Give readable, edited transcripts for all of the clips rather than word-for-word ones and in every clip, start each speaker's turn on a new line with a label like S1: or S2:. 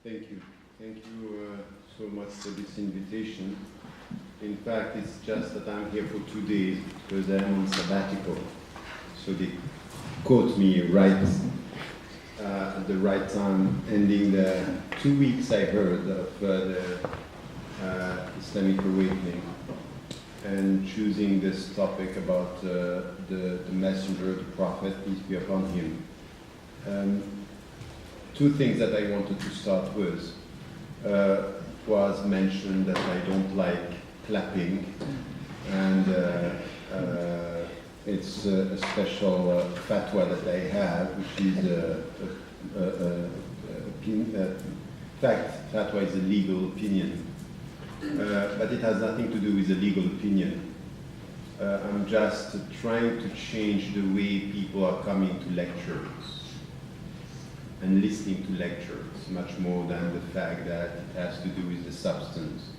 S1: Thank you. Thank you so much for this invitation. In fact, it's just that I'm here for 2 days because I'm on sabbatical. So they caught me right at the right time, ending the 2 weeks I heard of the Islamic awakening and choosing this topic about the messenger, the prophet, peace be upon him. 2 things that I wanted to start with was mentioned that I don't like clapping, and it's a special fatwa that I have, which is fatwa is a legal opinion, but it has nothing to do with a legal opinion. I'm just trying to change the way people are coming to lectures and listening to lectures, much more than the fact that it has to do with the substance.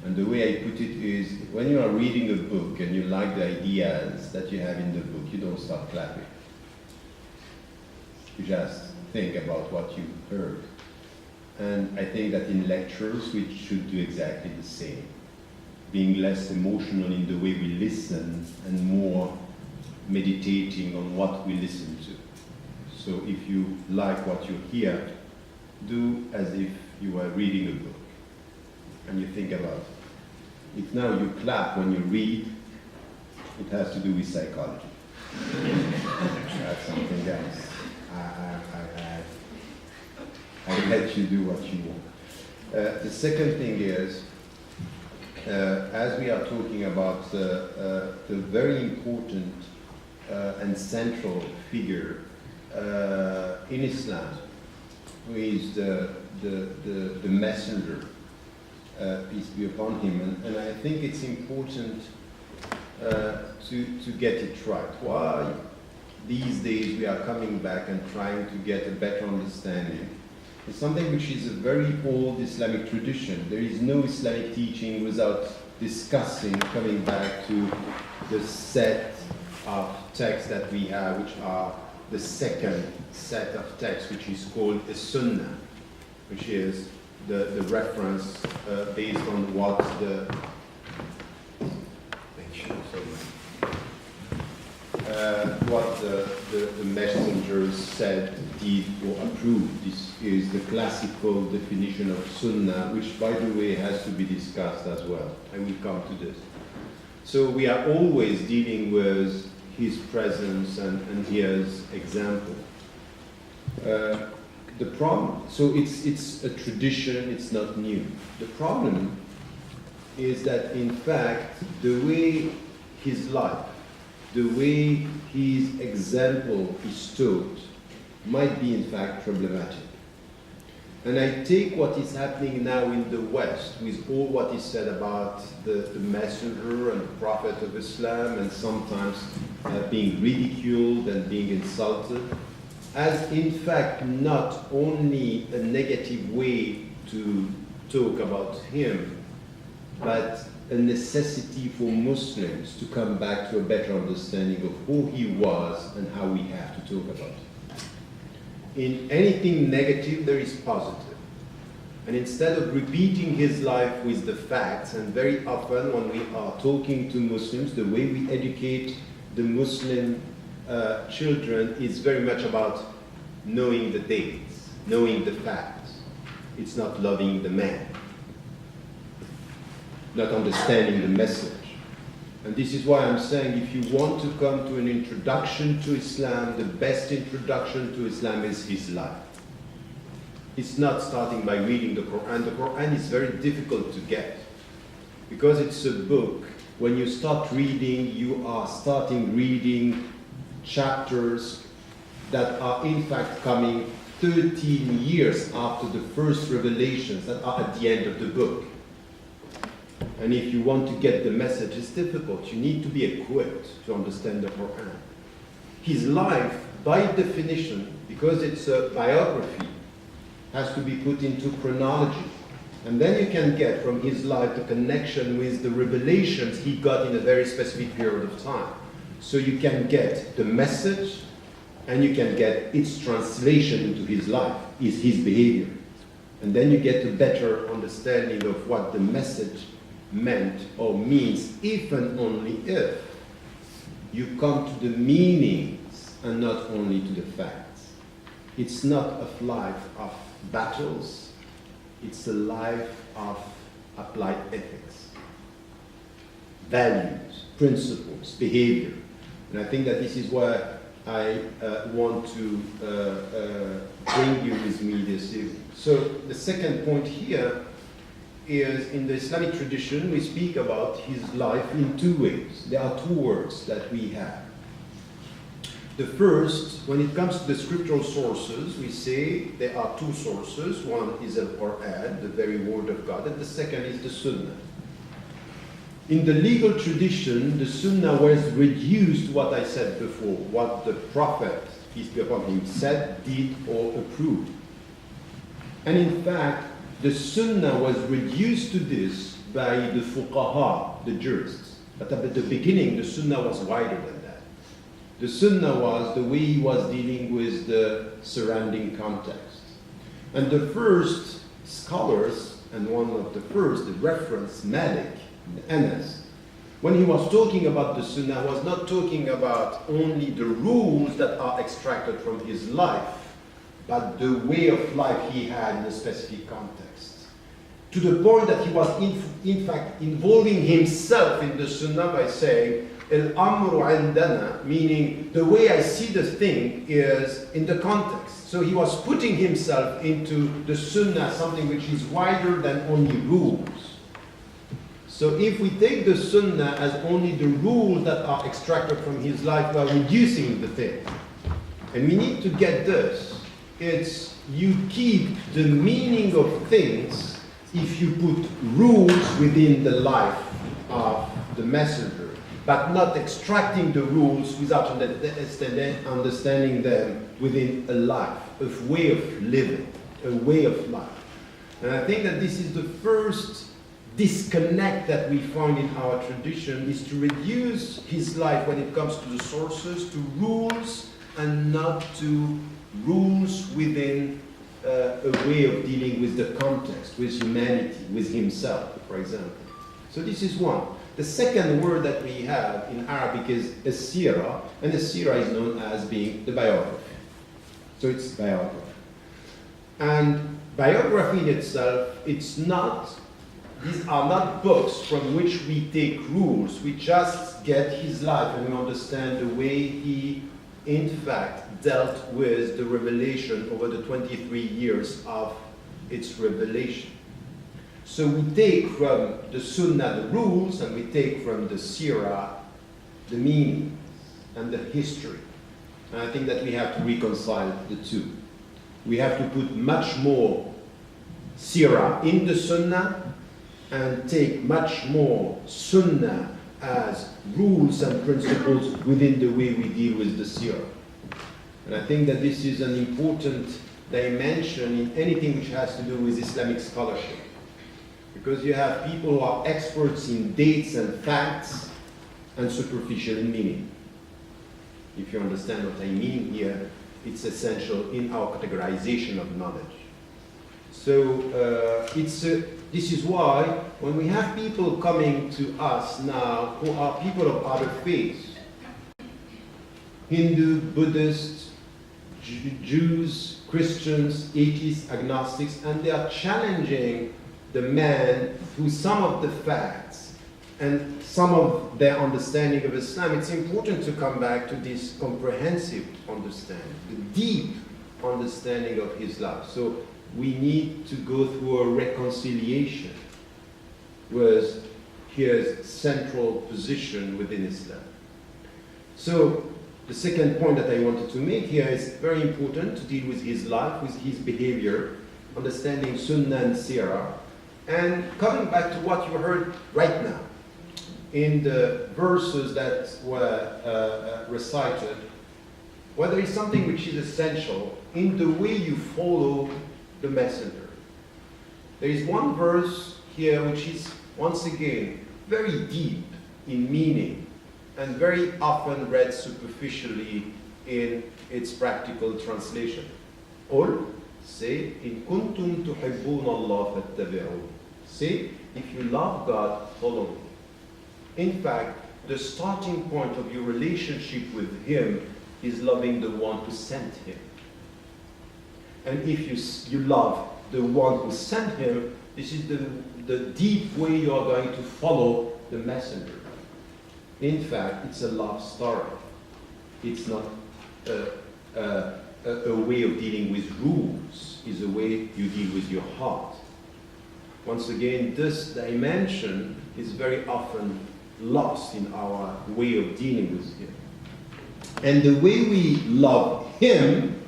S1: And the way I put it is, when you are reading a book and you like the ideas that you have in the book, you don't start clapping. You just think about what you heard. And I think that in lectures, we should do exactly the same. Being less emotional in the way we listen and more meditating on what we listen to. So if you like what you hear, do as if you were reading a book and you think about it. If now you clap when you read, it has to do with psychology. That's something else. I let you do what you want. The second thing is, as we are talking about the very important and central figure in Islam, who is the messenger, peace be upon him, and I think it's important to get it right. Why these days we are coming back and trying to get a better understanding. It's something which is a very old Islamic tradition. There is no Islamic teaching without discussing, coming back to the set of texts that we have, which are the second set of texts, which is called a Sunnah, which is the reference based on what the messengers said, did, or approved. This is the classical definition of Sunnah, which, by the way, has to be discussed as well. I will come to this. So we are always dealing with his presence and his example. The problem, so it's a tradition, it's not new. The problem is that, in fact, the way his life, the way his example is taught, might be, in fact, problematic. And I take what is happening now in the West, with all what is said about the messenger and the prophet of Islam, and sometimes being ridiculed and being insulted, as in fact not only a negative way to talk about him, but a necessity for Muslims to come back to a better understanding of who he was and how we have to talk about him. In anything negative, there is positive. And instead of repeating his life with the facts, and very often when we are talking to Muslims, the way we educate the Muslim children is very much about knowing the dates, knowing the facts. It's not loving the man, not understanding the message. And this is why I'm saying, if you want to come to an introduction to Islam, the best introduction to Islam is his life. It's not starting by reading the Quran. The Quran is very difficult to get, because it's a book. When you start reading, you are starting reading chapters that are in fact coming 13 years after the first revelations that are at the end of the book. And if you want to get the message, it's difficult. You need to be equipped to understand the Quran. His life, by definition, because it's a biography, has to be put into chronology. And then you can get from his life the connection with the revelations he got in a very specific period of time. So you can get the message, and you can get its translation into his life, is his behavior. And then you get a better understanding of what the message meant or means, if and only if you come to the meanings and not only to the facts. It's not a life of battles, it's a life of applied ethics, values, principles, behavior. And I think that this is where I want to bring you with me this evening. So the second point here is, in the Islamic tradition, we speak about his life in two ways. There are two words that we have. The first, when it comes to the scriptural sources, we say there are two sources. One is Al-Quran, the very word of God, and the second is the Sunnah. In the legal tradition, the Sunnah was reduced to what I said before, what the Prophet, peace be upon him, said, did, or approved. And in fact, the Sunnah was reduced to this by the fuqaha, the jurists. But at the beginning, the Sunnah was wider than that. The Sunnah was the way he was dealing with the surrounding context. And the first scholars, and one of the first, the reference, Malik, Anas, when he was talking about the Sunnah, was not talking about only the rules that are extracted from his life, but the way of life he had in a specific context. To the point that he was in fact involving himself in the Sunnah by saying, Al-amru indana, meaning the way I see the thing is in the context. So he was putting himself into the Sunnah, something which is wider than only rules. So if we take the Sunnah as only the rules that are extracted from his life, we are reducing the thing. And we need to get this. It's you keep the meaning of things if you put rules within the life of the messenger, but not extracting the rules without understanding them within a life, a way of living, a way of life. And I think that this is the first disconnect that we find in our tradition, is to reduce his life when it comes to the sources to rules and not to rules within a way of dealing with the context, with humanity, with himself, for example. So this is one. The second word that we have in Arabic is a seerah, and a seerah is known as being the biography. So it's biography. And biography in itself, it's not, these are not books from which we take rules. We just get his life and we understand the way he, in fact, dealt with the revelation over the 23 years of its revelation. So we take from the Sunnah the rules, and we take from the seerah the meaning and the history. And I think that we have to reconcile the two. We have to put much more seerah in the Sunnah and take much more Sunnah as rules and principles within the way we deal with the seerah. And I think that this is an important dimension in anything which has to do with Islamic scholarship. Because you have people who are experts in dates and facts and superficial in meaning. If you understand what I mean here, it's essential in our categorization of knowledge. So this is why when we have people coming to us now who are people of other faiths, Hindu, Buddhist, Jews, Christians, atheists, agnostics, and they are challenging the man through some of the facts and some of their understanding of Islam, it's important to come back to this comprehensive understanding, the deep understanding of his life. So we need to go through a reconciliation with his central position within Islam. So the second point that I wanted to make here is very important to deal with his life, with his behavior, understanding Sunnah and seerah, and coming back to what you heard right now in the verses that were recited, where there is something which is essential in the way you follow the messenger. There is one verse here which is, once again, very deep in meaning and very often read superficially in its practical translation. قل Say, in kuntum tuhibbuna Allah fattabi'un. Say, if you love God, follow me. In fact, the starting point of your relationship with Him is loving the one who sent Him. And if you love the one who sent Him, this is the deep way you are going to follow the messenger. In fact, it's a love story. It's not a way of dealing with rules. It's a way you deal with your heart. Once again, this dimension is very often lost in our way of dealing with Him. And the way we love Him,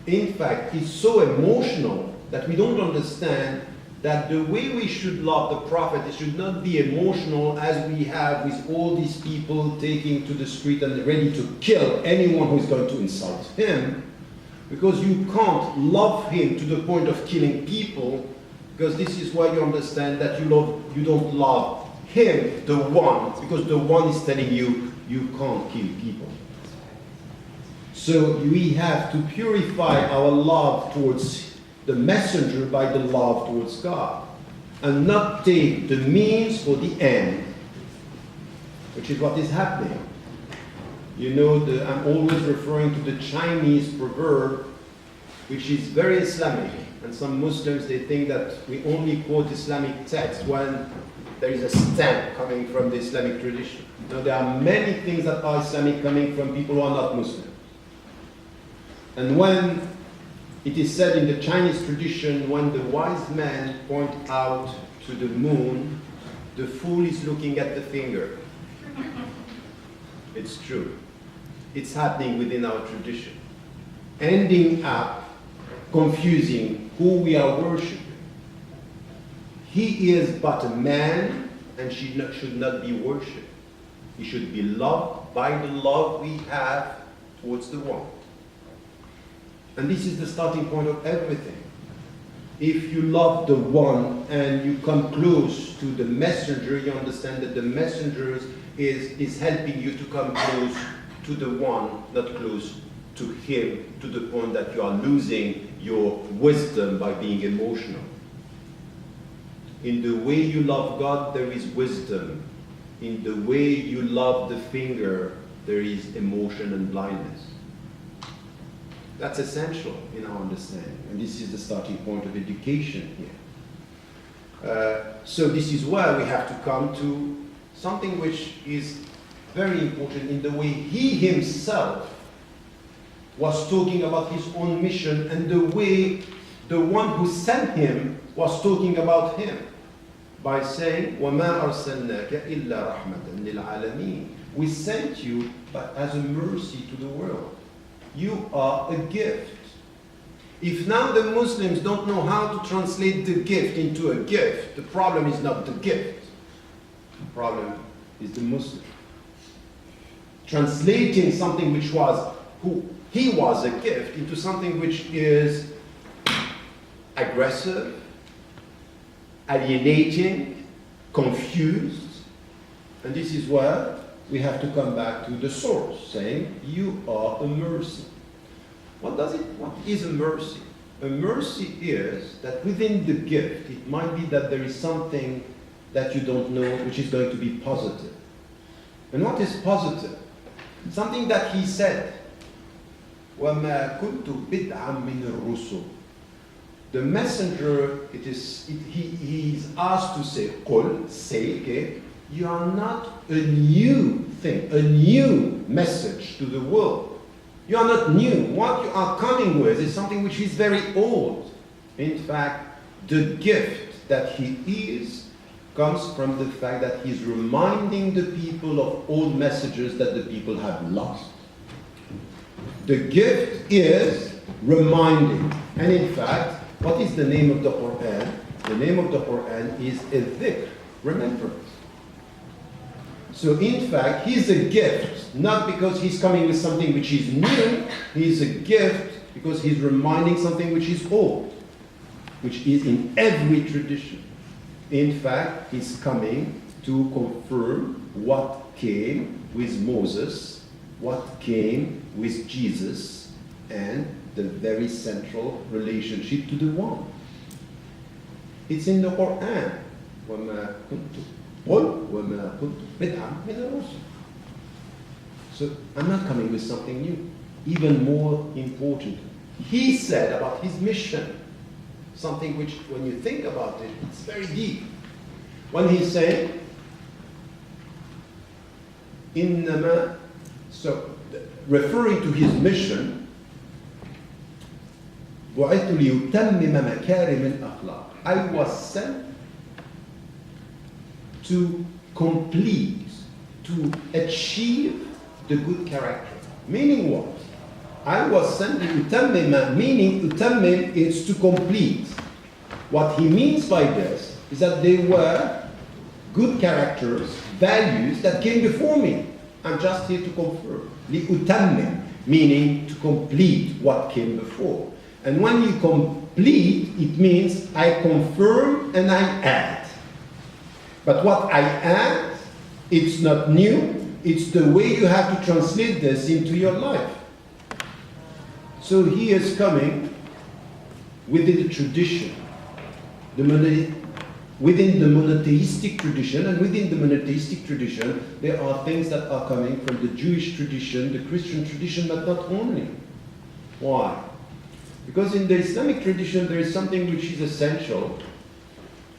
S1: in fact, is so emotional that we don't understand that the way we should love the Prophet, it should not be emotional as we have with all these people taking to the street and ready to kill anyone who is going to insult him, because you can't love him to the point of killing people, because this is why you understand that you don't love him, the one, because the one is telling you you can't kill people. So we have to purify our love towards the messenger by the love towards God, and not take the means for the end, which is what is happening. You know, I'm always referring to the Chinese proverb, which is very Islamic, and some Muslims, they think that we only quote Islamic texts when there is a stamp coming from the Islamic tradition. Now, there are many things that are Islamic coming from people who are not Muslims. And when it is said in the Chinese tradition, when the wise man point out to the moon, the fool is looking at the finger. It's true. It's happening within our tradition, ending up confusing who we are worshipping. He is but a man and should not be worshipped. He should be loved by the love we have towards the one. And this is the starting point of everything. If you love the one and you come close to the messenger, you understand that the messenger is helping you to come close to the one, not close to him, to the point that you are losing your wisdom by being emotional. In the way you love God, there is wisdom. In the way you love the finger, there is emotion and blindness. That's essential in our understanding, and this is the starting point of education here. So this is where we have to come to something which is very important in the way he himself was talking about his own mission, and the way the one who sent him was talking about him, by saying, وَمَا أَرْسَلْنَاكَ إِلَّا رَحْمَةً لِلْعَالَمِينَ. We sent you but as a mercy to the world. You are a gift. If now the Muslims don't know how to translate the gift into a gift, the problem is not the gift. The problem is the Muslim. Translating something which was, he was a gift, into something which is aggressive, alienating, confused. And this is where we have to come back to the source, saying, you are a mercy. What is a mercy? A mercy is that within the gift, it might be that there is something that you don't know, which is going to be positive. And what is positive? Something that he said, وَمَا كُنْتُ بِدْعًا مِنَ الرُّسُلِ. The messenger, he is asked to say, قُل, say, okay, you are not a new thing, a new message to the world. You are not new. What you are coming with is something which is very old. In fact, the gift that he is comes from the fact that he's reminding the people of old messages that the people have lost. The gift is reminding. And in fact, what is the name of the Quran? The name of the Quran is a dhikr, remembrance. So in fact, he's a gift, not because he's coming with something which is new. He's a gift because he's reminding something which is old, which is in every tradition. In fact, he's coming to confirm what came with Moses, what came with Jesus, and the very central relationship to the one. It's in the Quran. وَمَا كُنْتُ قُلْ وَمَا كُنْتُ بِدْعًا مِنَ الرُّسُلِ. So I'm not coming with something new. Even more important, he said about his mission, something which, when you think about it, it's very deep. When he said, إِنَّمَا, so referring to his mission, بُعِثْتُ لِيُتَمِّمَ مَكَارِمِ الْأَخْلَاقِ. I was sent to complete, to achieve the good character. Meaning what? I was sent to utammima, meaning utammim is to complete. What he means by this is that they were good characters, values that came before me. I'm just here to confirm. Li-utammim, meaning to complete what came before. And when you complete, it means I confirm and I add. But what I add, it's not new, it's the way you have to translate this into your life. So he is coming within the tradition, within the monotheistic tradition, and within the monotheistic tradition, there are things that are coming from the Jewish tradition, the Christian tradition, but not only. Why? Because in the Islamic tradition, there is something which is essential,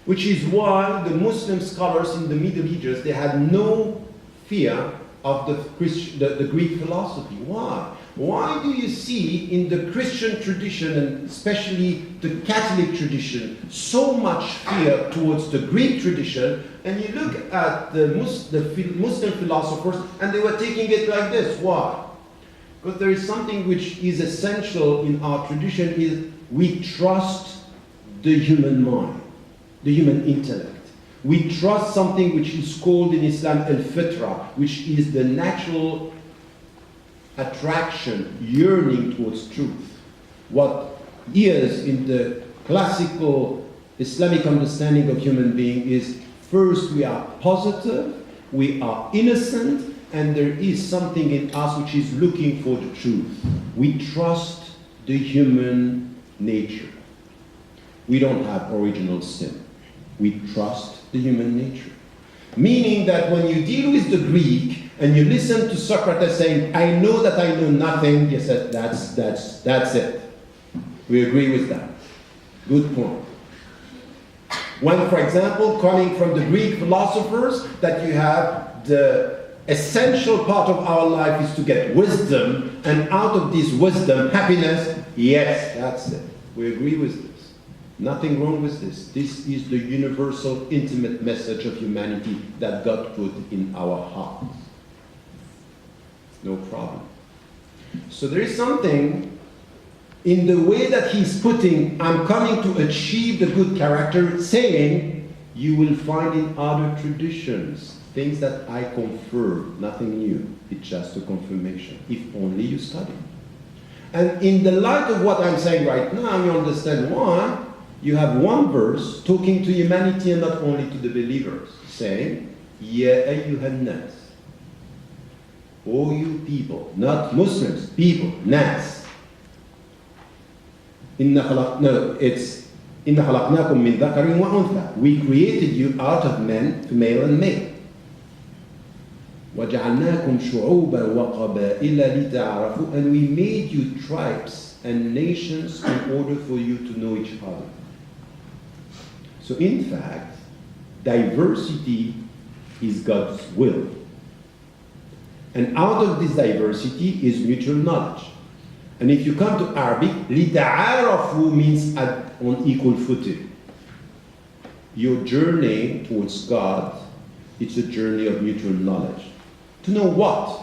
S1: which is why the Muslim scholars in the Middle Ages, they had no fear of the Greek philosophy. Why? Why do you see in the Christian tradition, and especially the Catholic tradition, so much fear towards the Greek tradition? And you look at the Muslim philosophers, and they were taking it like this. Why? Because there is something which is essential in our tradition, is we trust the human mind, the human intellect. We trust something which is called in Islam al-fitra, which is the natural attraction, yearning towards truth. What is in the classical Islamic understanding of human being is, first we are positive, we are innocent, and there is something in us which is looking for the truth. We trust the human nature. We don't have original sin. We trust the human nature. Meaning that when you deal with the Greek and you listen to Socrates saying, I know that I know nothing, you said, that's it. We agree with that. Good point. When, for example, coming from the Greek philosophers, that you have the essential part of our life is to get wisdom, and out of this wisdom, happiness, yes, that's it. We agree with this. Nothing wrong with this. This is the universal, intimate message of humanity that God put in our hearts. No problem. So there is something in the way that he's putting, I'm coming to achieve the good character, saying, you will find in other traditions things that I confirm, nothing new. It's just a confirmation, if only you study. And in the light of what I'm saying right now, you understand why you have one verse talking to humanity and not only to the believers, saying, Ya ayyuhan nas, O you people, not Muslims, people, nas. It's Inna khalaqnakum min dhakarin wa untha. We created you out of men, male and male. وَجَعَلْنَاكُمْ شُعُوبًا وَقَبَائِلَ لِتَعَارَفُوا. And we made you tribes and nations in order for you to know each other. So in fact, diversity is God's will. And out of this diversity is mutual knowledge. And if you come to Arabic, لِتَعَارَفُوا means on equal footing. Your journey towards God, it's a journey of mutual knowledge. To know what?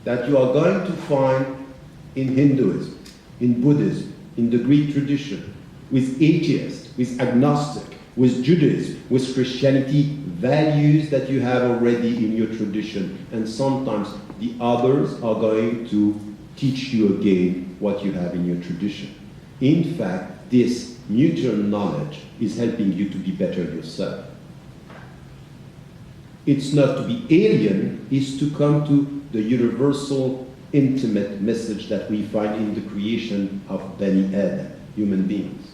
S1: That you are going to find in Hinduism, in Buddhism, in the Greek tradition, with atheists, with agnostic, with Judaism, with Christianity, values that you have already in your tradition. And sometimes the others are going to teach you again what you have in your tradition. In fact, this mutual knowledge is helping you to be better yourself. It's not to be alien, it's to come to the universal intimate message that we find in the creation of Bani Adam, human beings.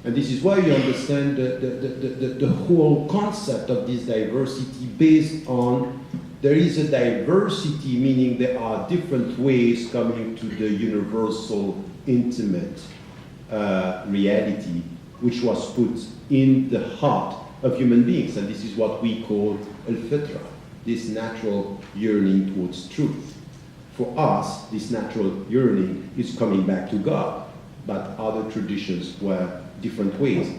S1: And this is why you understand the whole concept of this diversity based on there is a diversity, meaning there are different ways coming to the universal, intimate reality, which was put in the heart of human beings. And this is what we call al-fitra, this natural yearning towards truth. For us, this natural yearning is coming back to God, but other traditions were different ways.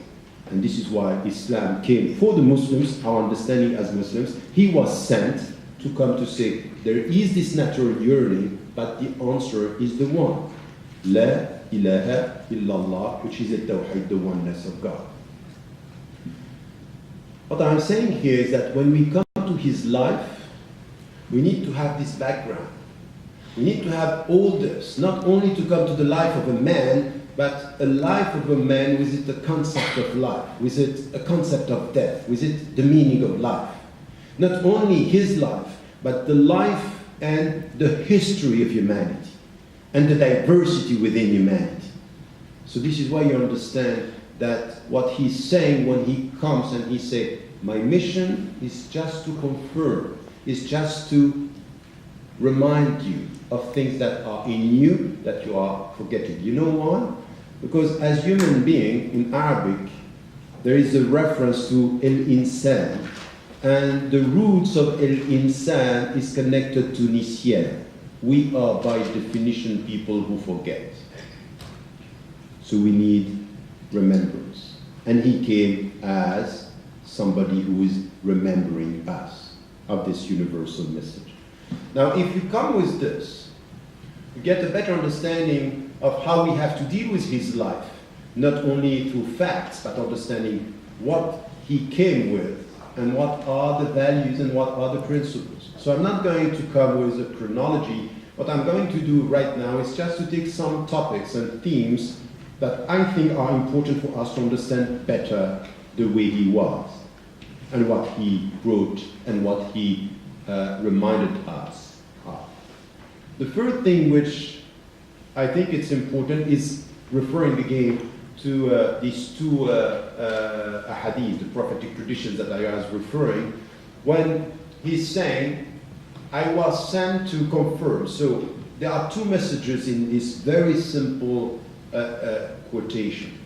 S1: And this is why Islam came for the Muslims, our understanding as Muslims. He was sent to come to say, there is this natural yearning, but the answer is the one. La ilaha illallah, which is the tawhid, the oneness of God. What I'm saying here is that when we come to his life, we need to have this background. We need to have all this, not only to come to the life of a man, but a life of a man with it a concept of life, with it a concept of death, with it the meaning of life. Not only his life, but the life and the history of humanity, and the diversity within humanity. So this is why you understand that what he's saying when he comes and he says, my mission is just to confirm, is just to remind you of things that are in you that you are forgetting. You know why? Because as human being, in Arabic, there is a reference to el-insan, and the roots of el-insan is connected to nisyan. We are by definition people who forget. So we need remembrance. And he came as somebody who is remembering us of this universal message. Now, if you come with this, you get a better understanding of how we have to deal with his life, not only through facts, but understanding what he came with and what are the values and what are the principles. So I'm not going to come with a chronology. What I'm going to do right now is just to take some topics and themes that I think are important for us to understand better the way he was and what he wrote and what he reminded us of. The first thing which I think it's important is referring again to these two hadith, the prophetic traditions that I was referring, when he's saying, I was sent to confirm. So there are two messages in this very simple quotation.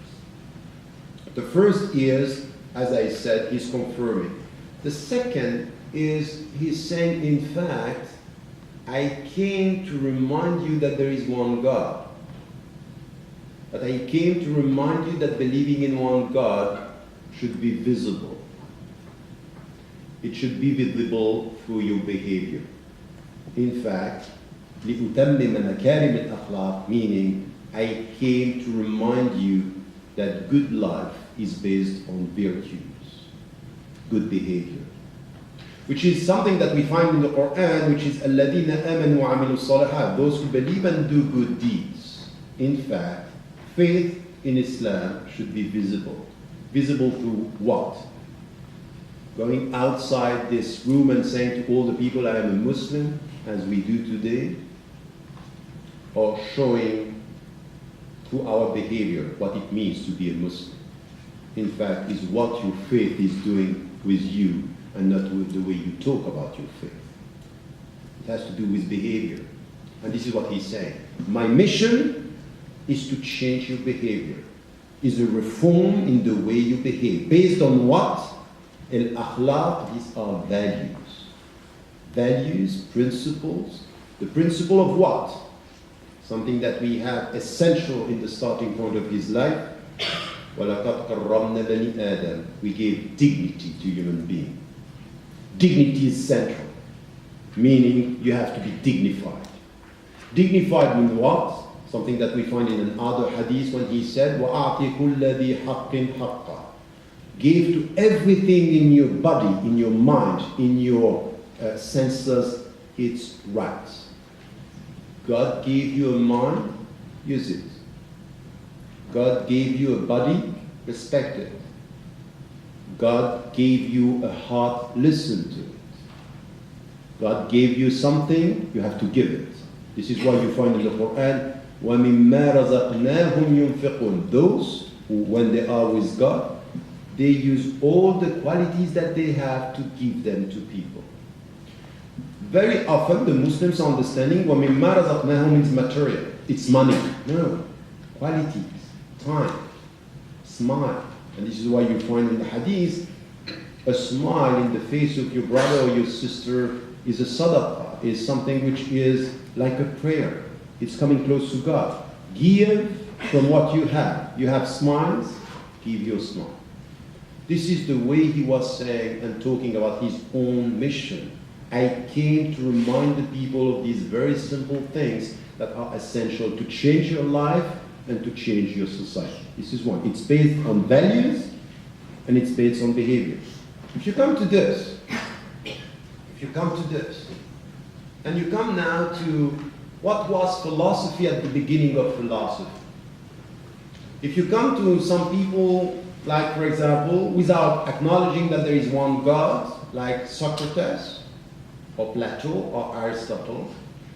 S1: The first is, as I said, he's confirming. The second is he's saying, in fact, I came to remind you that there is one God. But I came to remind you that believing in one God should be visible. It should be visible through your behavior. In fact, لِأُتَمِّمَ مَكَارِمِ الْأَخْلَاقِ, meaning I came to remind you that good life is based on virtues, good behavior. Which is something that we find in the Quran, which is الَّذِينَ آمَنُوا وَعَمِلُوا الصَّالِحَاتِ, those who believe and do good deeds. In fact, faith in Islam should be visible. Visible through what? Going outside this room and saying to all the people, I am a Muslim, as we do today, or showing through our behavior what it means to be a Muslim. In fact, is what your faith is doing with you and not with the way you talk about your faith. It has to do with behavior. And this is what he's saying. My mission is to change your behavior, is a reform in the way you behave. Based on what? Al-akhlaq, these are values. Values, principles. The principle of what? Something that we have essential in the starting point of his life. وَلَقَدْ كَرَّمْنَا بَنِي آدَمَ. We gave dignity to human being. Dignity is central, meaning you have to be dignified. Dignified means what? Something that we find in another hadith when he said, وَأَعْطِ كُلَّ ذِي حَقٍّ حَقًّا. Give to everything in your body, in your mind, in your senses, its rights. God gave you a mind, use it. God gave you a body, respect it. God gave you a heart, listen to it. God gave you something, you have to give it. This is why you find in the Quran, وَمِمَّا رَزَقْنَاهُمْ يُنْفِقُونَ. Those who, when they are with God, they use all the qualities that they have to give them to people. Very often the Muslims are understanding وَمِمَّا رَزَقْنَاهُمْ means material. It's money. No. Qualities, time, smile. And this is why you find in the hadith, a smile in the face of your brother or your sister is a sadaqah, is something which is like a prayer. It's coming close to God. Give from what you have. You have smiles, give your smile. This is the way he was saying and talking about his own mission. I came to remind the people of these very simple things that are essential to change your life and to change your society. This is one. It's based on values and it's based on behavior. If you come to this, and you come now to what was philosophy at the beginning of philosophy. If you come to some people, like for example, without acknowledging that there is one God, like Socrates, or Plato, or Aristotle,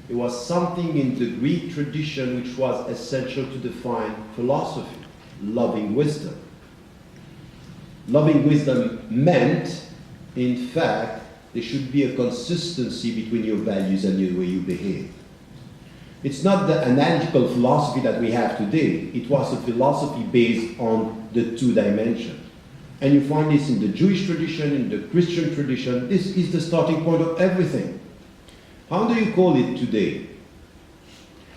S1: it was something in the Greek tradition which was essential to define philosophy, loving wisdom. Loving wisdom meant, in fact, there should be a consistency between your values and the way you behave. It's not the analogical philosophy that we have today. It was a philosophy based on the two dimensions. And you find this in the Jewish tradition, in the Christian tradition. This is the starting point of everything. How do you call it today?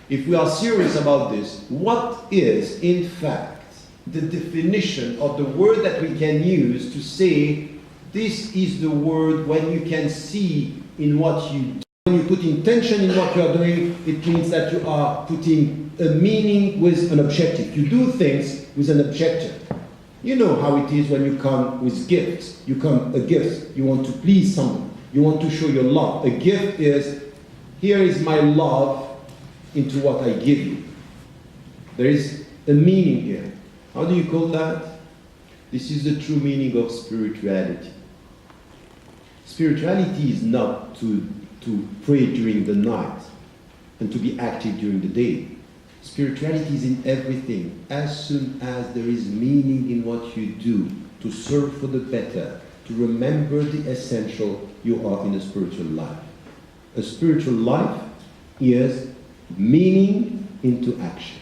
S1: If we are serious about this, what is, in fact, the definition of the word that we can use to say this is the word when you can see in what you do? When you put intention in what you are doing, it means that you are putting a meaning with an objective. You do things with an objective. You know how it is when you come with gifts. You come a gift. You want to please someone. You want to show your love. A gift is, here is my love into what I give you. There is a meaning here. How do you call that? This is the true meaning of spirituality. Spirituality is not to pray during the night and to be active during the day. Spirituality is in everything. As soon as there is meaning in what you do, to serve for the better, to remember the essential, you are in a spiritual life. A spiritual life is meaning into action.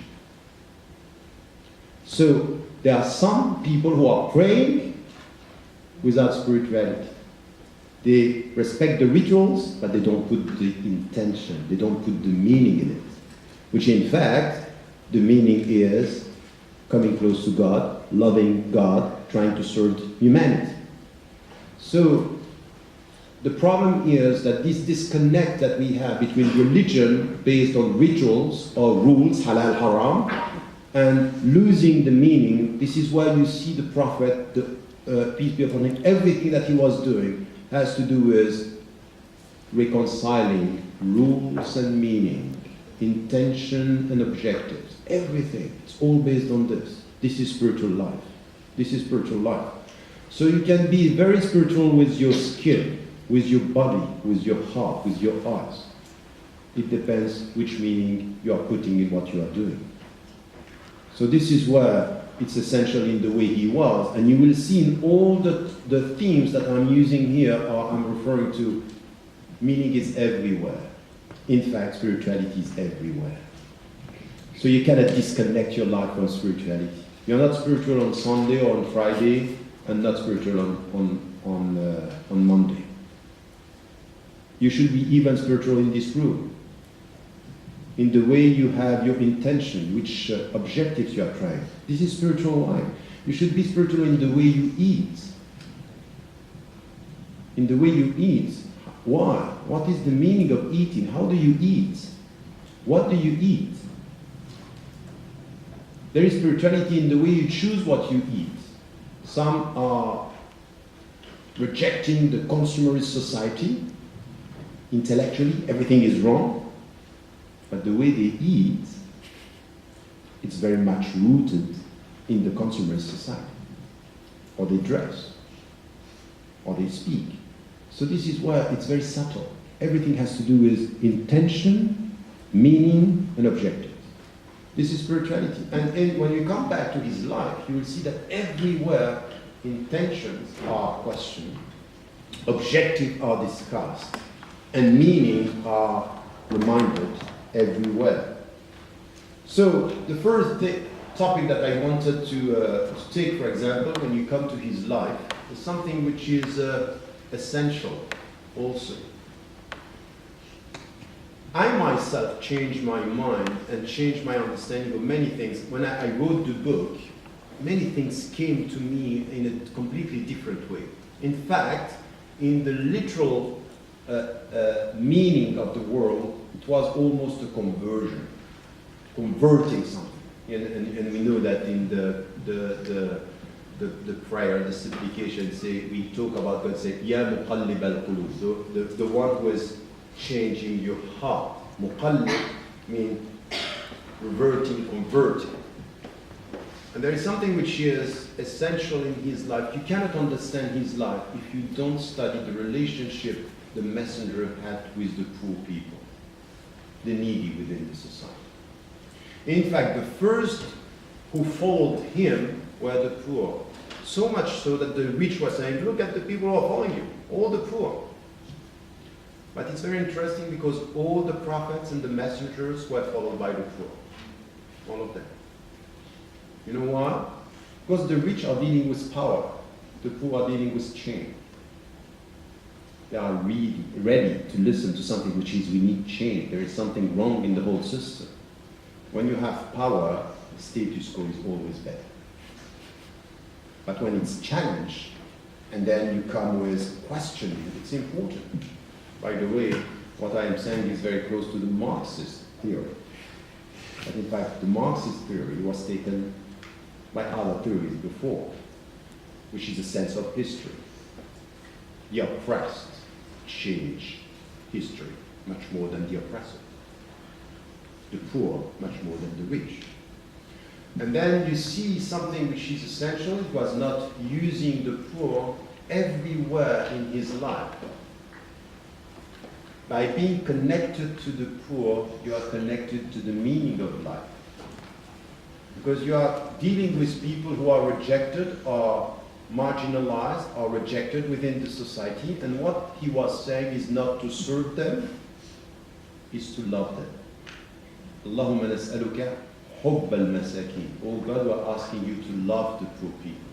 S1: So there are some people who are praying without spirituality. They respect the rituals, but they don't put the intention, they don't put the meaning in it. Which in fact, the meaning is coming close to God, loving God, trying to serve humanity. So the problem is that this disconnect that we have between religion based on rituals or rules, halal, haram, and losing the meaning. This is why you see the Prophet, peace be upon him, everything that he was doing has to do with reconciling rules and meaning, intention and objectives. Everything. It's all based on this. This is spiritual life. This is spiritual life. So you can be very spiritual with your skin, with your body, with your heart, with your eyes. It depends which meaning you are putting in what you are doing. So this is where it's essential in the way he was. And you will see in all the themes that I'm using here, or I'm referring to, meaning is everywhere. In fact, spirituality is everywhere. So you cannot disconnect your life from spirituality. You're not spiritual on Sunday or on Friday, and not spiritual on Monday. You should be even spiritual in this room, in the way you have your intention, which objectives you are trying. This is spiritual life. You should be spiritual in the way you eat. In the way you eat. Why? What is the meaning of eating? How do you eat? What do you eat? There is spirituality in the way you choose what you eat. Some are rejecting the consumerist society. Intellectually, everything is wrong. But the way they eat, it's very much rooted in the consumerist society. Or they dress. Or they speak. So this is why it's very subtle. Everything has to do with intention meaning and objective. This is spirituality. And when you come back to his life, you will see that everywhere intentions are questioned, objectives are discussed, and meaning are reminded everywhere. So the first topic that I wanted to take, for example, when you come to his life, is something which is essential also. I myself changed my mind and changed my understanding of many things. When I wrote the book, many things came to me in a completely different way. In fact, in the literal meaning of the word, it was almost a conversion, converting something. And we know that in the prayer, the supplication, say we talk about God, say Ya muqallib al-qulub, the one who is changing your heart. Muqallib means reverting, converting. And there is something which is essential in his life. You cannot understand his life if you don't study the relationship the messenger had with the poor people, the needy within the society. In fact, the first who followed him were the poor. So much so that the rich were saying, look at the people who are following you, all the poor. But it's very interesting because all the prophets and the messengers were followed by the poor. All of them. You know why? Because the rich are dealing with power. The poor are dealing with change. They are really ready to listen to something which is, we need change. There is something wrong in the whole system. When you have power, the status quo is always better. But when it's challenged, and then you come with questioning, it's important. By the way, what I am saying is very close to the Marxist theory. But in fact, the Marxist theory was taken by other theories before, which is a sense of history. The oppressed change history much more than the oppressor. The poor much more than the rich. And then you see something which is essential. It was not using the poor everywhere in his life. By being connected to the poor, you are connected to the meaning of life. Because you are dealing with people who are rejected or marginalized or rejected within the society, and what he was saying is not to serve them, is to love them. Allahumma nas'aluka hubb al-masakin. Oh God, we are asking you to love the poor people.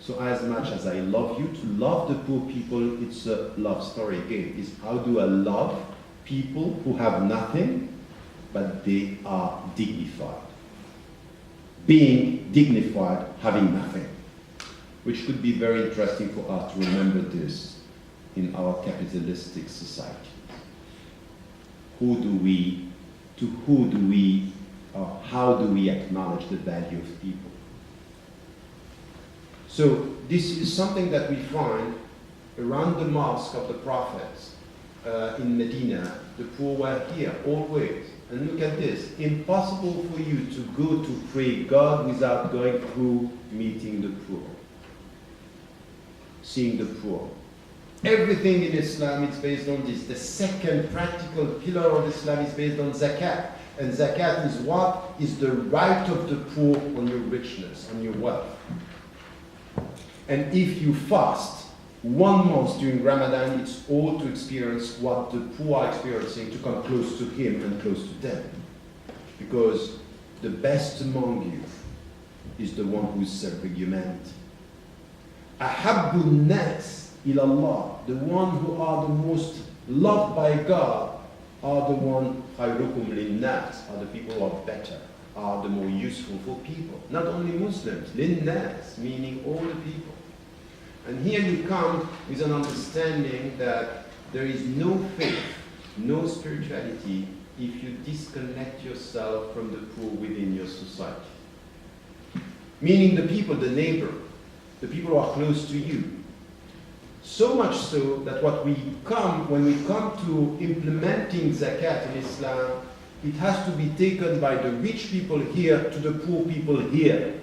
S1: So as much as I love you, to love the poor people, it's a love story again. Is how do I love people who have nothing, but they are dignified. Being dignified, having nothing. Which could be very interesting for us to remember this in our capitalistic society. How do we acknowledge the value of people? So this is something that we find around the mosque of the prophets in Medina. The poor were here always. And look at this. Impossible for you to go to pray God without going through meeting the poor. Seeing the poor. Everything in Islam is based on this. The second practical pillar of Islam is based on zakat. And zakat is what? Is the right of the poor on your richness, on your wealth. And if you fast 1 month during Ramadan, it's all to experience what the poor are experiencing, to come close to him and close to them. Because the best among you is the one who is serving humanity. Ahabbu nas ila Allah, the one who are the most loved by God, are the one khayrukum linnas, are the people who are better, are the more useful for people. Not only Muslims, linnas, meaning all the people. And here you come with an understanding that there is no faith, no spirituality, if you disconnect yourself from the poor within your society. Meaning the people, the neighbor, the people who are close to you. So much so that when we come to implementing zakat in Islam, it has to be taken by the rich people here to the poor people here.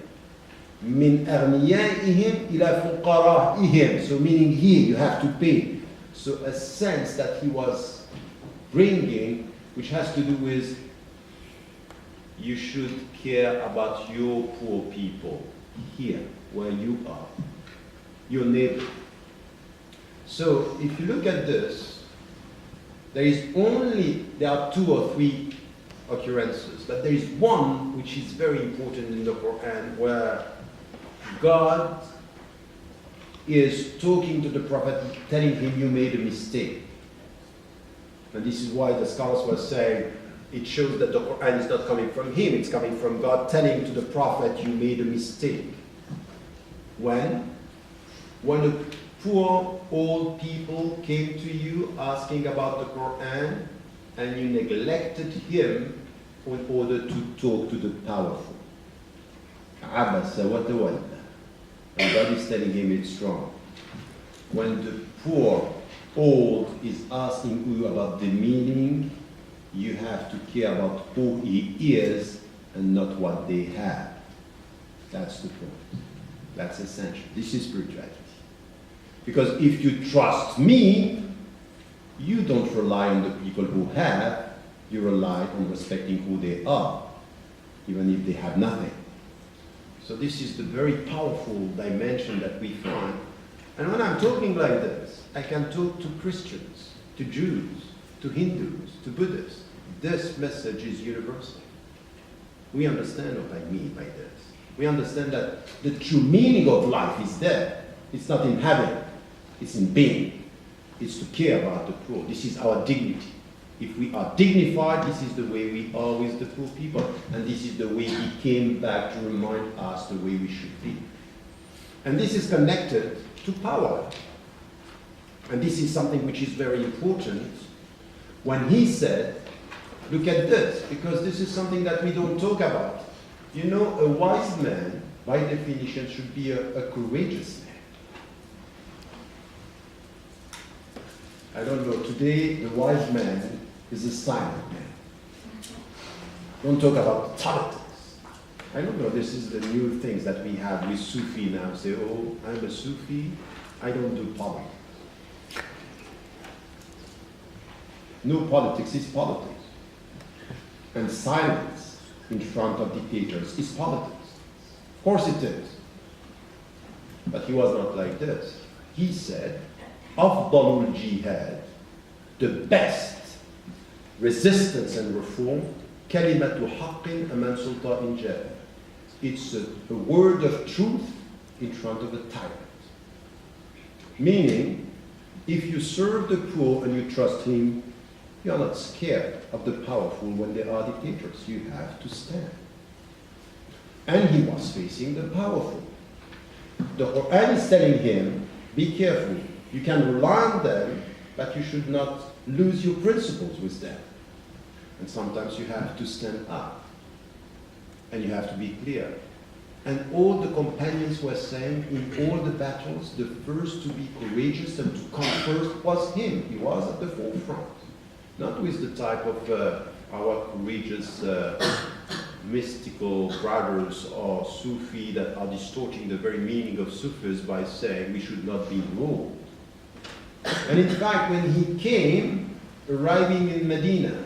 S1: Min أغنيائهم إلى فقرائهم. So meaning here you have to pay. So a sense that he was bringing which has to do with you should care about your poor people here, where you are, your neighbor. So if you look at this, there are 2 or 3 occurrences, but there is one which is very important in the Quran, where God is talking to the Prophet, telling him, you made a mistake. And this is why the scholars were saying, it shows that the Quran is not coming from him, it's coming from God telling to the Prophet, you made a mistake. When a poor old people came to you asking about the Quran, and you neglected him in order to talk to the powerful. Abasa wa tawalla. And God is telling him it's wrong. When the poor old is asking you about the meaning, you have to care about who he is and not what they have. That's the point. That's essential. This is spirituality. Because if you trust me, you don't rely on the people who have, you rely on respecting who they are, even if they have nothing. So this is the very powerful dimension that we find. And when I'm talking like this, I can talk to Christians, to Jews, to Hindus, to Buddhists. This message is universal. We understand what I mean by this. We understand that the true meaning of life is there. It's not in having, it's in being. It's to care about the poor. This is our dignity. If we are dignified, this is the way we are with the poor people, and this is the way he came back to remind us the way we should be. And this is connected to power. And this is something which is very important. When he said, look at this, because this is something that we don't talk about. You know, a wise man, by definition, should be a courageous man. I don't know, today the wise man is a silent man. Don't talk about politics. I don't know, this is the new things that we have with Sufi now. Say, oh, I'm a Sufi, I don't do politics. No politics is politics. And silence in front of dictators is politics. Of course it is. But he was not like this. He said, Afdalul jihad, the best resistance and reform, kalimatu haqqin aman sultan jahil. It's a word of truth in front of a tyrant. Meaning, if you serve the poor and you trust him, you are not scared of the powerful when they are dictators. You have to stand. And he was facing the powerful. The Quran is telling him, be careful. You can rely on them, but you should not lose your principles with them. And sometimes you have to stand up. And you have to be clear. And all the companions were saying, in all the battles, the first to be courageous and to come first was him. He was at the forefront. Not with the type of our courageous mystical brothers or Sufi that are distorting the very meaning of Sufis by saying we should not be ruled. And in fact, when he came, arriving in Medina,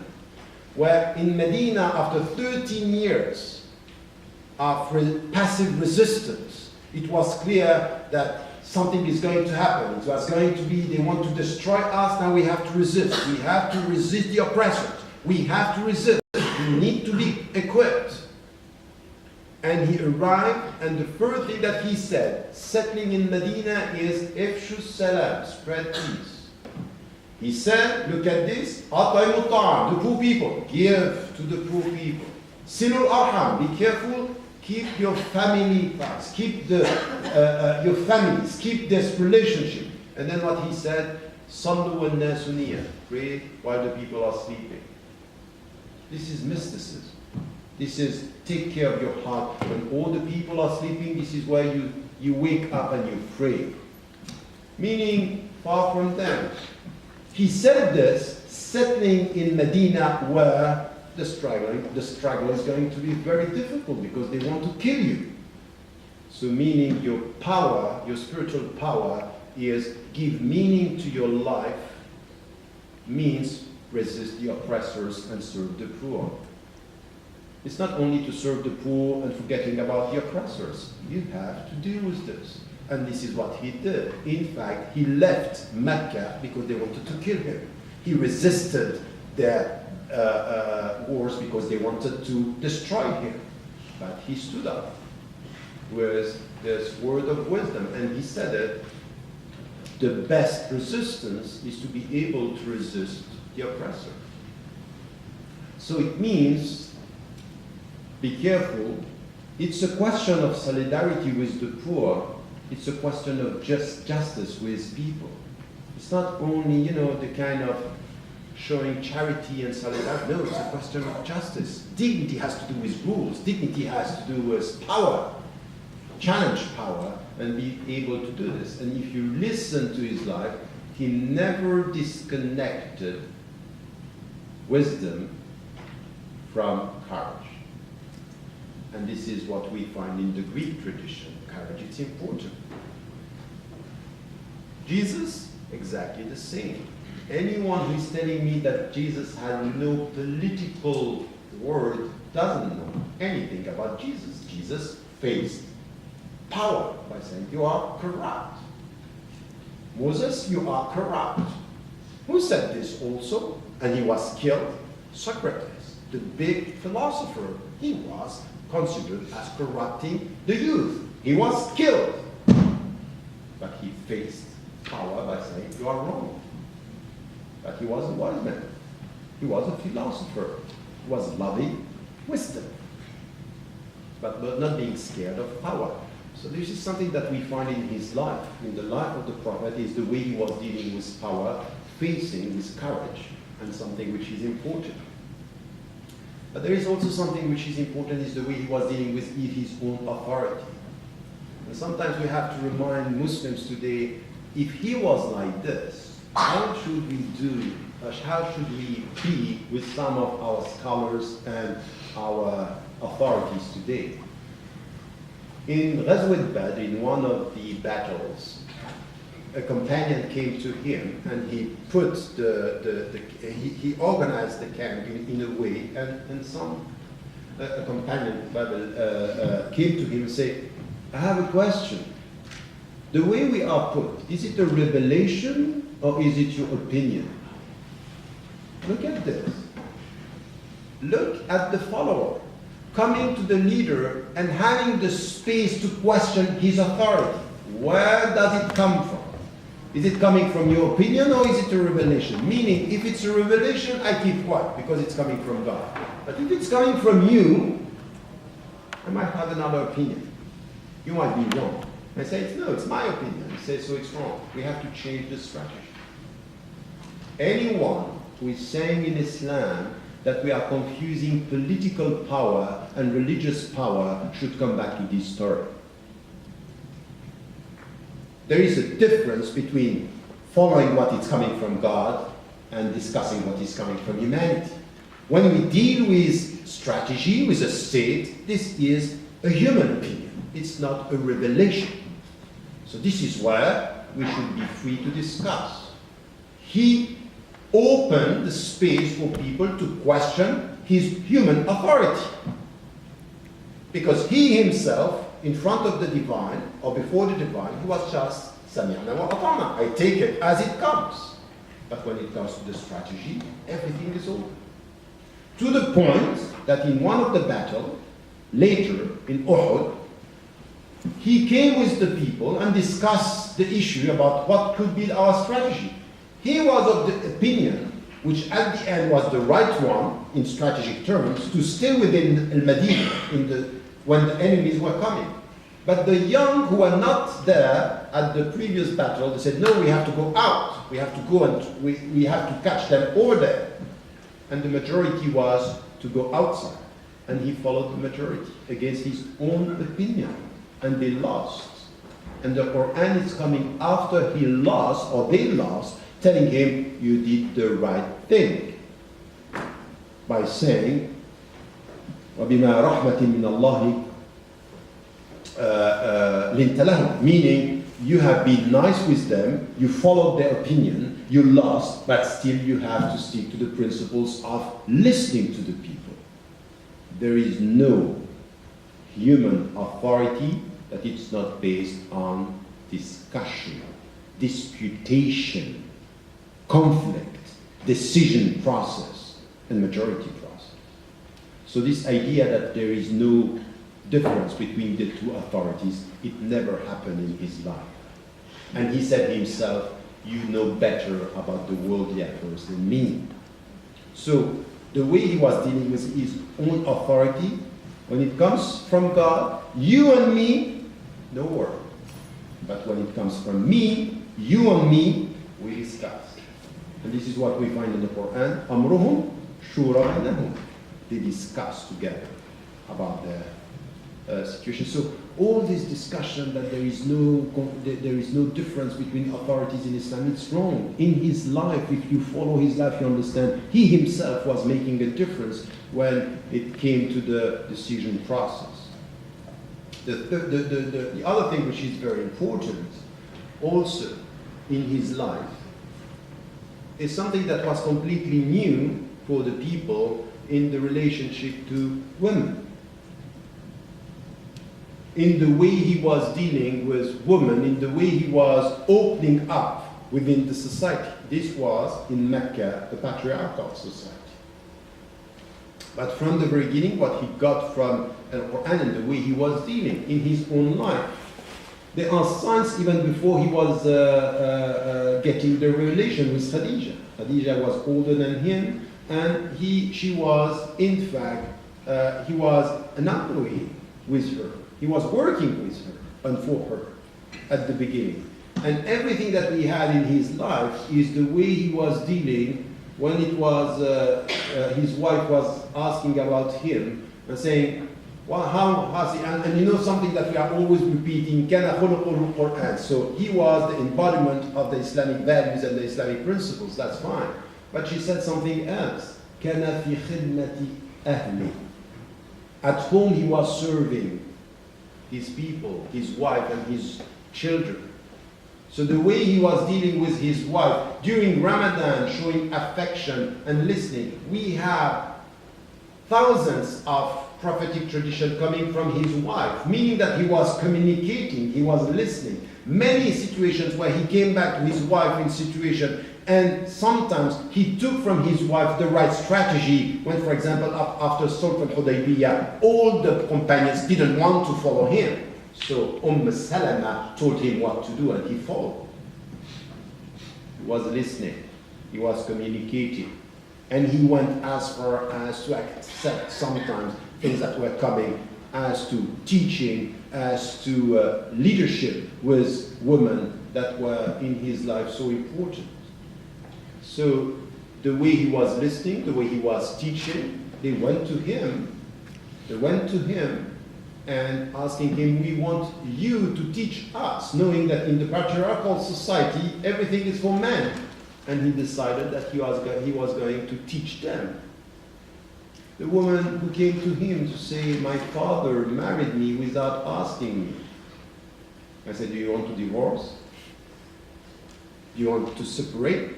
S1: where in Medina, after 13 years of passive resistance, it was clear that something is going to happen. It was going to be, they want to destroy us, now we have to resist. We have to resist the oppressors. We have to resist. We need to be equipped. And he arrived, and the first thing that he said, settling in Medina, is Ifshu salam, spread peace. He said, look at this, Ataymu ta'am, the poor people, give to the poor people. Silul arham, be careful, keep your family ties, keep your families, keep this relationship. And then what he said, Sallu wa nasu niyah, pray while the people are sleeping. This is mysticism. This is take care of your heart. When all the people are sleeping, this is where you wake up and you pray. Meaning, far from them. He said this, settling in Medina, where the struggle is going to be very difficult because they want to kill you. So meaning your power, your spiritual power, is give meaning to your life, means resist the oppressors and serve the poor. It's not only to serve the poor and forgetting about the oppressors. You have to deal with this. And this is what he did. In fact, he left Mecca because they wanted to kill him. He resisted their wars because they wanted to destroy him. But he stood up with this word of wisdom, and he said that the best resistance is to be able to resist the oppressor. So it means, be careful. It's a question of solidarity with the poor. It's a question of justice with people. It's not only, the kind of showing charity and solidarity. No, it's a question of justice. Dignity has to do with rules. Dignity has to do with power. Challenge power and be able to do this. And if you listen to his life, he never disconnected wisdom from courage. And this is what we find in the Greek tradition. Courage is important. Jesus, exactly the same. Anyone who is telling me that Jesus had no political word doesn't know anything about Jesus. Jesus faced power by saying, you are corrupt. Moses, you are corrupt. Who said this also? And he was killed. Socrates, the big philosopher, he was considered as corrupting the youth. He was killed. But he faced power by saying, you are wrong. But he was a wise man. He was a philosopher. He was loving wisdom. But not being scared of power. So this is something that we find in his life. In the life of the Prophet is the way he was dealing with power, facing with courage, and something which is important. But there is also something which is important, is the way he was dealing with his own authority. And sometimes we have to remind Muslims today, if he was like this, how should we do, how should we be with some of our scholars and our authorities today? In Ghazwat Badr, in one of the battles, a companion came to him and he put he organized the camp in a way, and a companion came to him and said, I have a question. The way we are put, is it a revelation or is it your opinion? Look at this. Look at the follower coming to the leader and having the space to question his authority. Where does it come from? Is it coming from your opinion or is it a revelation? Meaning, if it's a revelation, I keep quiet because it's coming from God. But if it's coming from you, I might have another opinion. You might be wrong. I say, no, it's my opinion. I say, so it's wrong. We have to change the strategy. Anyone who is saying in Islam that we are confusing political power and religious power should come back to this story. There is a difference between following what is coming from God and discussing what is coming from humanity. When we deal with strategy, with a state, this is a human opinion. It's not a revelation. So this is where we should be free to discuss. He opened the space for people to question his human authority. Because he himself, in front of the divine, or before the divine, he was just Sami'na wa ata'na. I take it as it comes. But when it comes to the strategy, everything is over. To the point that in one of the battles, later in Uhud, he came with the people and discussed the issue about what could be our strategy. He was of the opinion, which at the end was the right one in strategic terms, to stay within Al-Madinah when the enemies were coming. But the young who were not there at the previous battle, they said, no, we have to go out. We have to go and we have to catch them over there. And the majority was to go outside. And he followed the majority against his own opinion. And they lost. And the Quran is coming after he lost, or they lost, telling him, you did the right thing. By saying, وَبِمَا رَحْمَةٍ مِّنَ اللَّهِ لِنْتَ لَهُمْ, meaning, you have been nice with them, you followed their opinion, you lost, but still you have to stick to the principles of listening to the people. There is no human authority that it's not based on discussion, disputation, conflict, decision process, and majority process. So this idea that there is no difference between the two authorities, it never happened in his life. And he said himself, you know better about the worldly affairs than me. So the way he was dealing with his own authority, when it comes from God, you and me, no word. But when it comes from me, you and me, we discuss. And this is what we find in the Quran. أَمْرُهُمْ شُورَى بَيْنَهُمْ. They discuss together about their situation. So all this discussion that there is no difference between authorities in Islam, it's wrong. In his life, if you follow his life, you understand he himself was making a difference when it came to the decision process. The other thing which is very important also in his life is something that was completely new for the people in the relationship to women. In the way he was dealing with women, in the way he was opening up within the society. This was, in Mecca, the patriarchal society. But from the beginning, what he got from the Quran and the way he was dealing in his own life, there are signs even before he was getting the relation with Khadija. Khadija was older than him, and she was, in fact, he was an employee with her. He was working with her and for her at the beginning. And everything that we had in his life is the way he was dealing when it was his wife was asking about him and saying, well, how has he, and you know something that we are always repeating, كَانَ خُلُقُهُ الْقُرْآنِ. So he was the embodiment of the Islamic values and the Islamic principles, that's fine. But she said something else. كَانَ فِي خِدْمَةِ أَهْلِ. At home he was serving his people, his wife and his children. So the way he was dealing with his wife during Ramadan, showing affection and listening, we have thousands of prophetic tradition coming from his wife, meaning that he was communicating, he was listening. Many situations where he came back to his wife in situation, and sometimes he took from his wife the right strategy when, for example, after Sulh al-Hudaybiyah, all the companions didn't want to follow him. So Salama told him what to do and he followed. He was listening, he was communicating, and he went as far as to accept sometimes things that were coming as to teaching, as to leadership with women that were in his life so important. So the way he was listening, the way he was teaching, they went to him and asking him, we want you to teach us, knowing that in the patriarchal society, everything is for men. And he decided that he was going to teach them. The woman who came to him to say, my father married me without asking me. I said, do you want to divorce? Do you want to separate?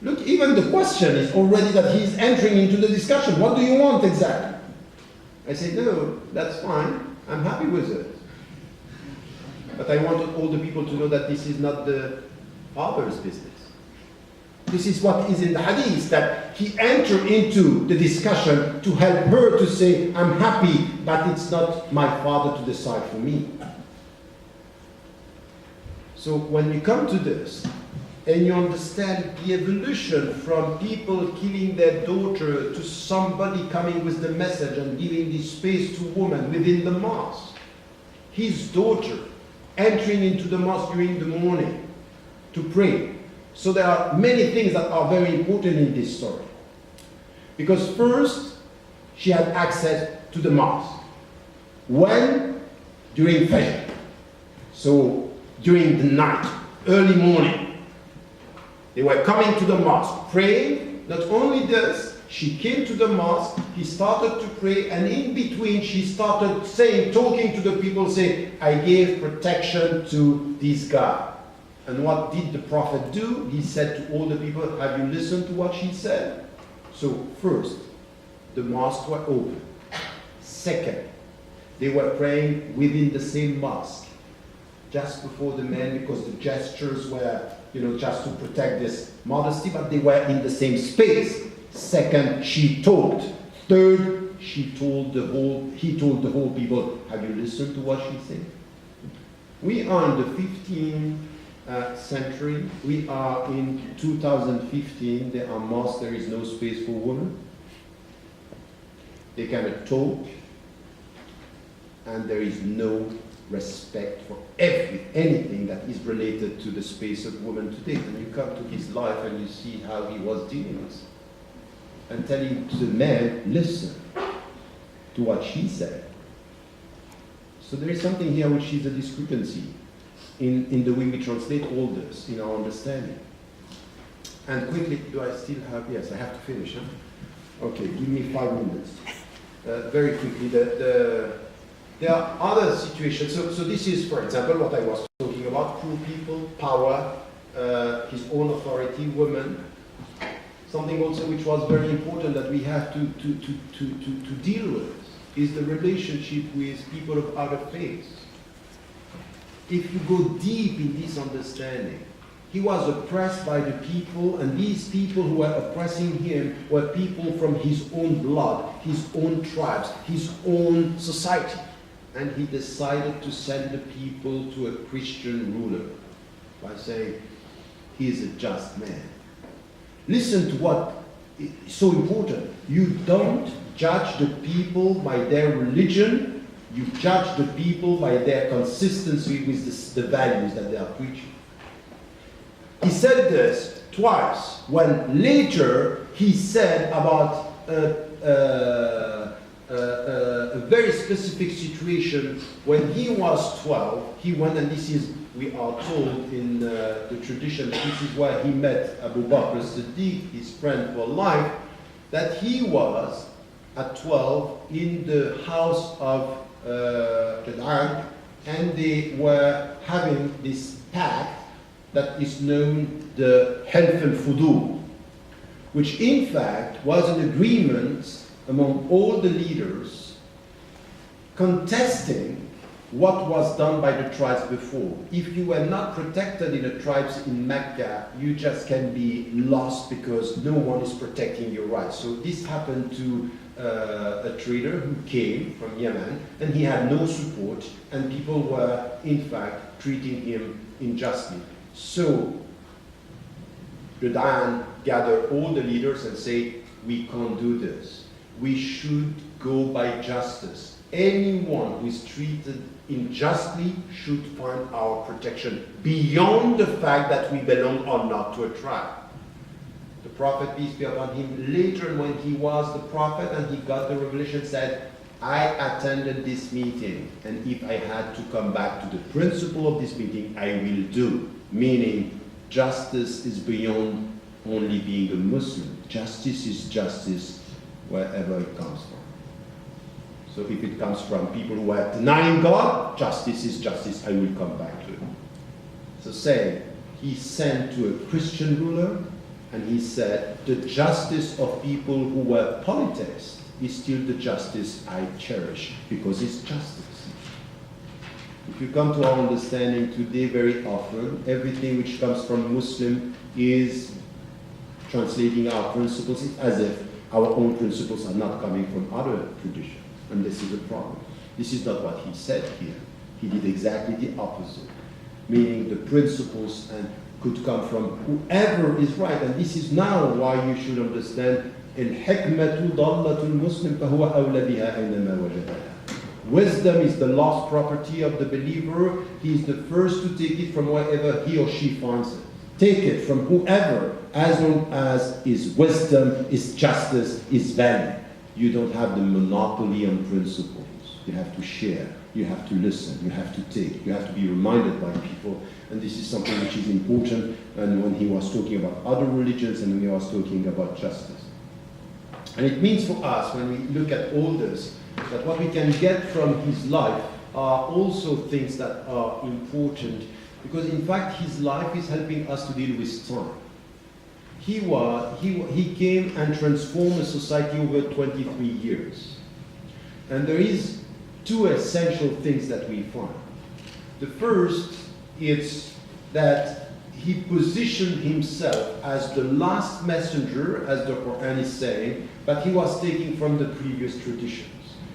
S1: Look, even the question is already that he's entering into the discussion. What do you want exactly? I said, no, that's fine. I'm happy with it. But I wanted all the people to know that this is not the father's business. This is what is in the hadith, that he entered into the discussion to help her to say, I'm happy, but it's not my father to decide for me. So when you come to this, and you understand the evolution from people killing their daughter to somebody coming with the message and giving this space to women within the mosque. His daughter entering into the mosque during the morning to pray. So there are many things that are very important in this story. Because first, she had access to the mosque. When? During Fajr. So during the night, early morning. They were coming to the mosque, praying. Not only this, She came to the mosque, he started to pray, and in between she started saying, talking to the people, saying, I gave protection to this guy. And what did the Prophet do? He said to all the people, have you listened to what she said? So first, the mosques were open. Second, they were praying within the same mosque, just before the men, because the gestures were, just to protect this modesty, but they were in the same space. Second, she talked. Third, he told the whole people, have you listened to what she said? We are in the 15th century. We are in 2015. There are mosques, there is no space for women. They cannot talk. And there is no respect for anything that is related to the space of women today. And you come to his life and you see how he was dealing with it. And telling to the man, listen to what she said. So there is something here which is a discrepancy in the way we translate all this, in our understanding. And quickly, do I still have, yes, I have to finish, huh? Okay, give me 5 minutes. Very quickly, there are other situations. So this is, for example, what I was talking about, poor people, power, his own authority, women. Something also which was very important that we have to deal with is the relationship with people of other faiths. If you go deep in this understanding, he was oppressed by the people, and these people who were oppressing him were people from his own blood, his own tribes, his own society. And he decided to send the people to a Christian ruler by saying, he is a just man. Listen to what is so important. You don't judge the people by their religion, you judge the people by their consistency with the values that they are preaching. He said this twice, when later he said about a very specific situation. When he was 12, he went, and this is, we are told in the tradition, this is where he met Abu Bakr as-Siddiq, his friend for life, that he was at 12 in the house of Jad'an, and they were having this pact that is known the Half al-Fudul, which in fact was an agreement among all the leaders contesting what was done by the tribes before. If you were not protected in the tribes in Mecca, you just can be lost because no one is protecting your rights. So this happened to a trader who came from Yemen, and he had no support, and people were in fact treating him unjustly. So Jad'an gathered all the leaders and said, we can't do this. We should go by justice. Anyone who is treated unjustly should find our protection beyond the fact that we belong or not to a tribe. The Prophet, peace be upon him, later when he was the Prophet and he got the revelation, said, I attended this meeting, and if I had to come back to the principle of this meeting, I will do. Meaning, justice is beyond only being a Muslim. Justice is justice wherever it comes from. So if it comes from people who are denying God, justice is justice, I will come back to it. So say, he sent to a Christian ruler, and he said, the justice of people who were polytheists is still the justice I cherish, because it's justice. If you come to our understanding today, very often, everything which comes from Muslim is translating our principles as if our own principles are not coming from other traditions. And this is a problem. This is not what he said here. He did exactly the opposite. Meaning the principles could come from whoever is right. And this is now why you should understand الحكمة ضالة المسلم فهو أولى بها أينما وجدها. Wisdom is the lost property of the believer. He is the first to take it from wherever he or she finds it. Take it from whoever, as long as his wisdom, his justice, his value. You don't have the monopoly on principles. You have to share, you have to listen, you have to take, you have to be reminded by people. And this is something which is important. And when he was talking about other religions and when he was talking about justice. And it means for us, when we look at all this, that what we can get from his life are also things that are important, because in fact his life is helping us to deal with time. He came and transformed a society over 23 years. And there is two essential things that we find. The first is that he positioned himself as the last messenger, as the Quran is saying, but he was taking from the previous traditions.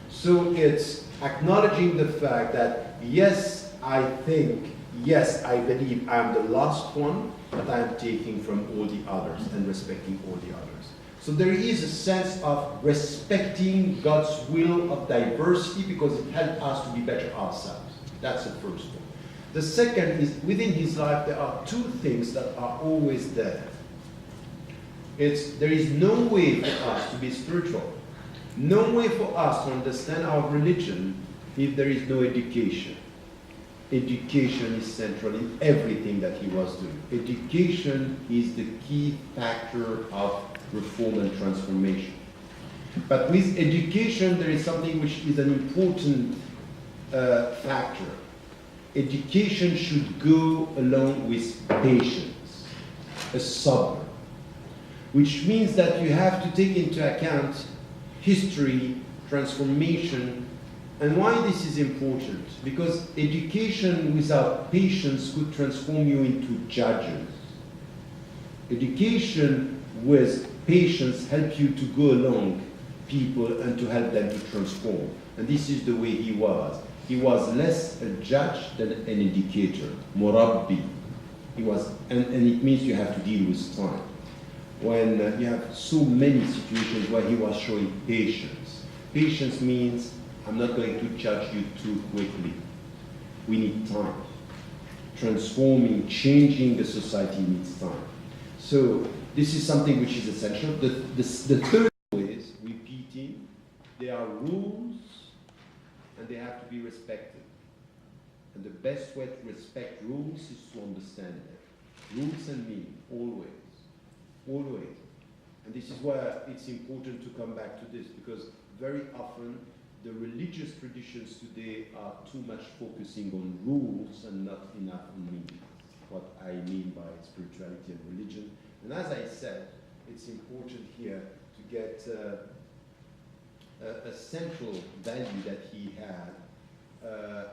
S1: So it's acknowledging the fact that, yes, I think, yes, I believe I'm the last one, but I'm taking from all the others and respecting all the others. So there is a sense of respecting God's will of diversity because it helps us to be better ourselves. That's the first one. The second is, within his life, there are two things that are always there. There is no way for us to be spiritual, no way for us to understand our religion if there is no education. Education is central in everything that he was doing. Education is the key factor of reform and transformation. But with education, there is something which is an important factor. Education should go along with patience, a sabr, which means that you have to take into account history, transformation. And why this is important? Because education without patience could transform you into judges. Education with patience helps you to go along people and to help them to transform. And this is the way he was. He was less a judge than an educator, murabbi. And it means you have to deal with time. When you have so many situations where he was showing patience. Patience means I'm not going to judge you too quickly. We need time. Transforming, changing the society needs time. So this is something which is essential. The third is repeating. There are rules and they have to be respected. And the best way to respect rules is to understand them. Rules and meaning, always. Always. And this is where it's important to come back to this, because very often the religious traditions today are too much focusing on rules and not enough on meaning. What I mean by spirituality and religion. And as I said, it's important here to get a central value that he had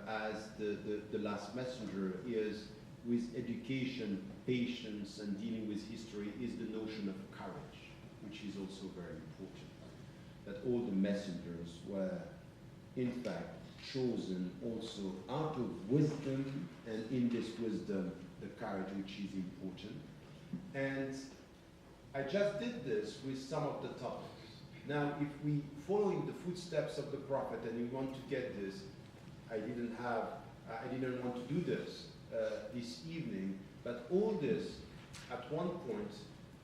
S1: as the last messenger is, with education, patience, and dealing with history, is the notion of courage, which is also very important. That all the messengers were, in fact, chosen also out of wisdom, and in this wisdom, the courage which is important. And I just did this with some of the topics. Now, if we follow in the footsteps of the Prophet and we want to get this, I didn't want to do this this evening, but all this, at one point,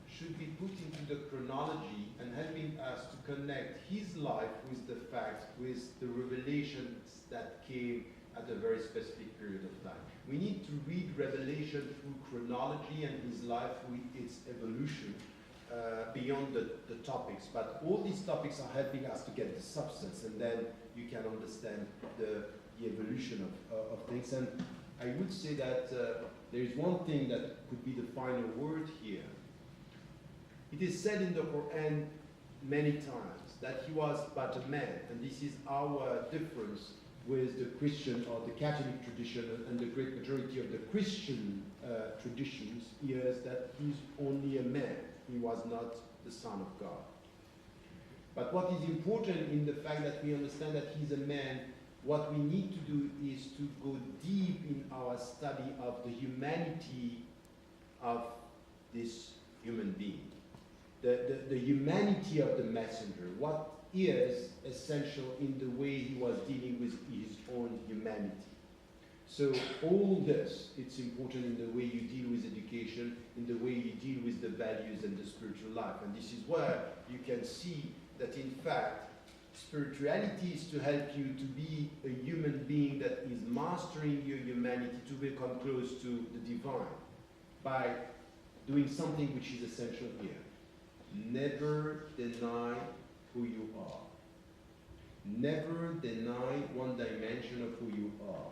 S1: should be put into the chronology and helping us to connect his life with the facts, with the revelations that came at a very specific period of time. We need to read Revelation through chronology and his life with its evolution beyond the topics. But all these topics are helping us to get the substance, and then you can understand the evolution of things. And I would say that there is one thing that could be the final word here. It is said in the Quran many times that he was but a man, and this is our difference with the Christian or the Catholic tradition, and the great majority of the Christian traditions is that he's only a man. He was not the Son of God. But what is important in the fact that we understand that he's a man, what we need to do is to go deep in our study of the humanity of this human being. The humanity of the messenger, what is essential in the way he was dealing with his own humanity. So all this, it's important in the way you deal with education, in the way you deal with the values and the spiritual life. And this is where you can see that in fact, spirituality is to help you to be a human being that is mastering your humanity, to become close to the divine by doing something which is essential here. Never deny who you are. Never deny one dimension of who you are.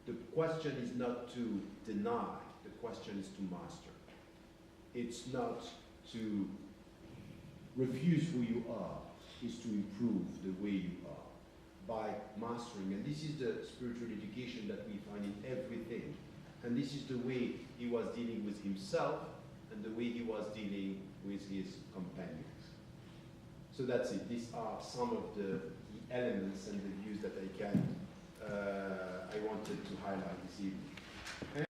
S1: The question is not to deny, the question is to master. It's not to refuse who you are, it's to improve the way you are by mastering. And this is the spiritual education that we find in everything. And this is the way he was dealing with himself and the way he was dealing with his companions. So that's it. These are some of the elements and the views that I wanted to highlight this evening.